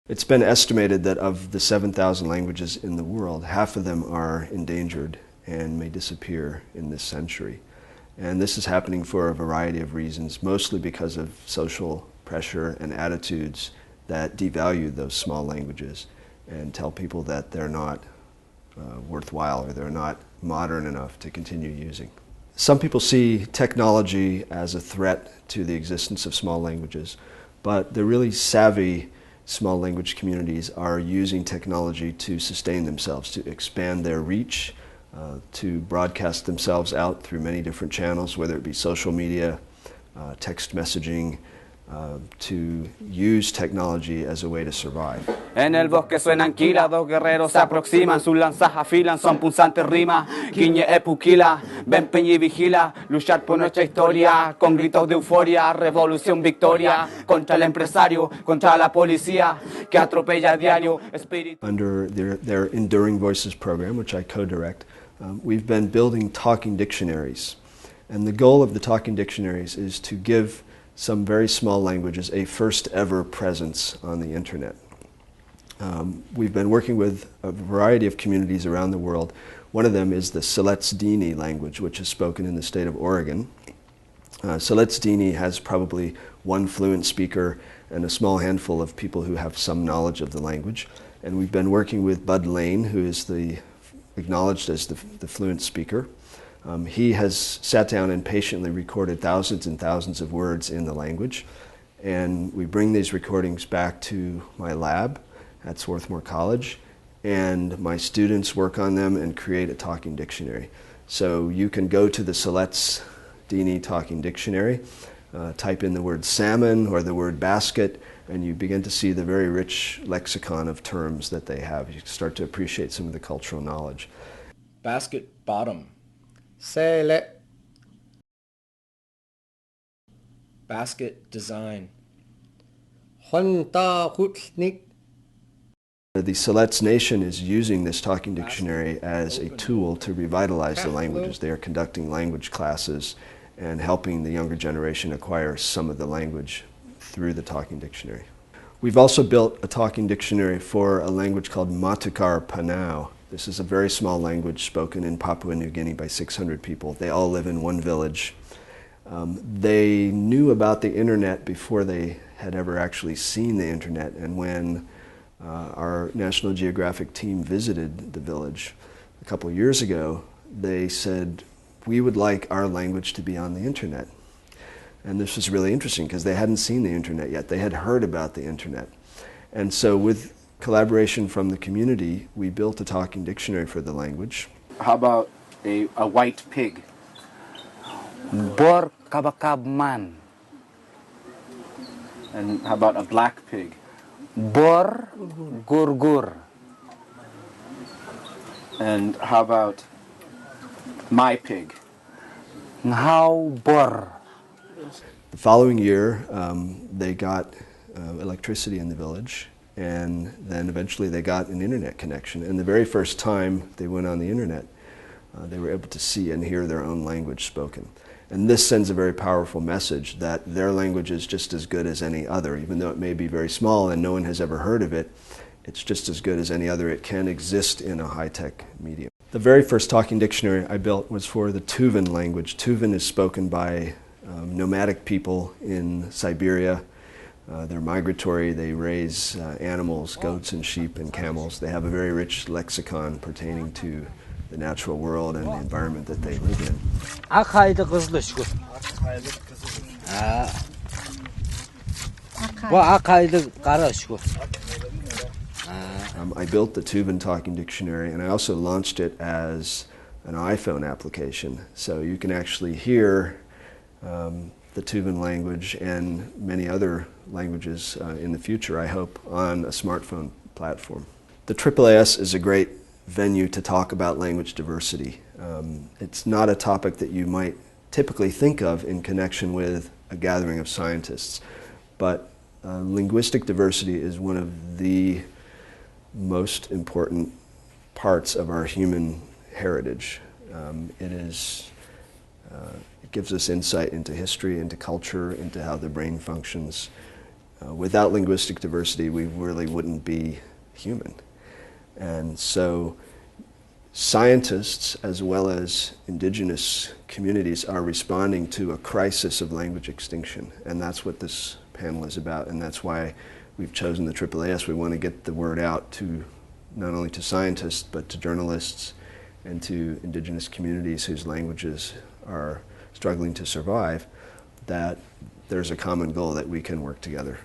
It's been estimated that of the 7,000 languages in the world, half of them are endangered and may disappear in this century. And this is happening for a variety of reasons, mostly because of social pressure and attitudes that devalue those small languages and tell people that they're not worthwhile or they're not modern enough to continue using. Some people see technology as a threat to the existence of small languages, but the really savvy small language communities are using technology to sustain themselves, to expand their reach, to broadcast themselves out through many different channels, whether it be social media, text messaging, to use technology as a way to survive. En el bosque suenan quila, dos guerreros se aproximan, sus lanzas afilan, son pulsantes rimas, quiñe e puquila, ven peña y vigila, luchar por nuestra historia, con gritos de euforia, revolución victoria, contra el empresario, contra la policía, que atropella a diario, espíritu. Under their Enduring Voices program, which I co-direct, we've been building talking dictionaries. And the goal of the talking dictionaries is to give some very small languages a first ever presence on the internet. We've been working with a variety of communities around the world. One of them is the Siletz Dini language, which is spoken in the state of Oregon. Siletz Dini has probably one fluent speaker and a small handful of people who have some knowledge of the language. And we've been working with Bud Lane, who is acknowledged as the fluent speaker. He has sat down and patiently recorded thousands and thousands of words in the language, and we bring these recordings back to my lab at Swarthmore College, and my students work on them and create a talking dictionary. So you can go to the Siletz Dini Talking Dictionary, type in the word salmon or the word basket, and you begin to see the very rich lexicon of terms that they have. You start to appreciate some of the cultural knowledge. Basket bottom. Sele. Basket design. Honta Hutsnik. The Siletz Nation is using this talking dictionary as a tool to revitalize the languages. They are conducting language classes and helping the younger generation acquire some of the language through the talking dictionary. We've also built a talking dictionary for a language called Matukar Panau. This is a very small language spoken in Papua New Guinea by 600 people. They all live in one village. They knew about the internet before they had ever actually seen the internet, and when our National Geographic team visited the village a couple of years ago, they said, we would like our language to be on the internet. And this was really interesting because they hadn't seen the internet yet. They had heard about the internet. And so with collaboration from the community, we built a talking dictionary for the language. How about a white pig? Bor kabakab man. And how about a black pig? Bor gurgur. And how about my pig? How bor. The following year, they got electricity in the village, and then eventually they got an internet connection. And the very first time they went on the internet, they were able to see and hear their own language spoken. And this sends a very powerful message that their language is just as good as any other. Even though it may be very small and no one has ever heard of it, it's just as good as any other. It can exist in a high-tech medium. The very first talking dictionary I built was for the Tuvan language. Tuvan is spoken by nomadic people in Siberia. They're migratory. They raise animals, goats and sheep and camels. They have a very rich lexicon pertaining to the natural world and the environment that they live in. I built the Tuvan Talking Dictionary, and I also launched it as an iPhone application. So you can actually hear the Tuvan language and many other languages in the future, I hope, on a smartphone platform. The AAAS is a great venue to talk about language diversity. It's not a topic that you might typically think of in connection with a gathering of scientists, but linguistic diversity is one of the most important parts of our human heritage. It gives us insight into history, into culture, into how the brain functions. without linguistic diversity, we really wouldn't be human. And so scientists, as well as indigenous communities, are responding to a crisis of language extinction. And that's what this panel is about. And that's why we've chosen the AAAS. We want to get the word out to not only to scientists, but to journalists and to indigenous communities whose languages are struggling to survive, that there's a common goal that we can work together.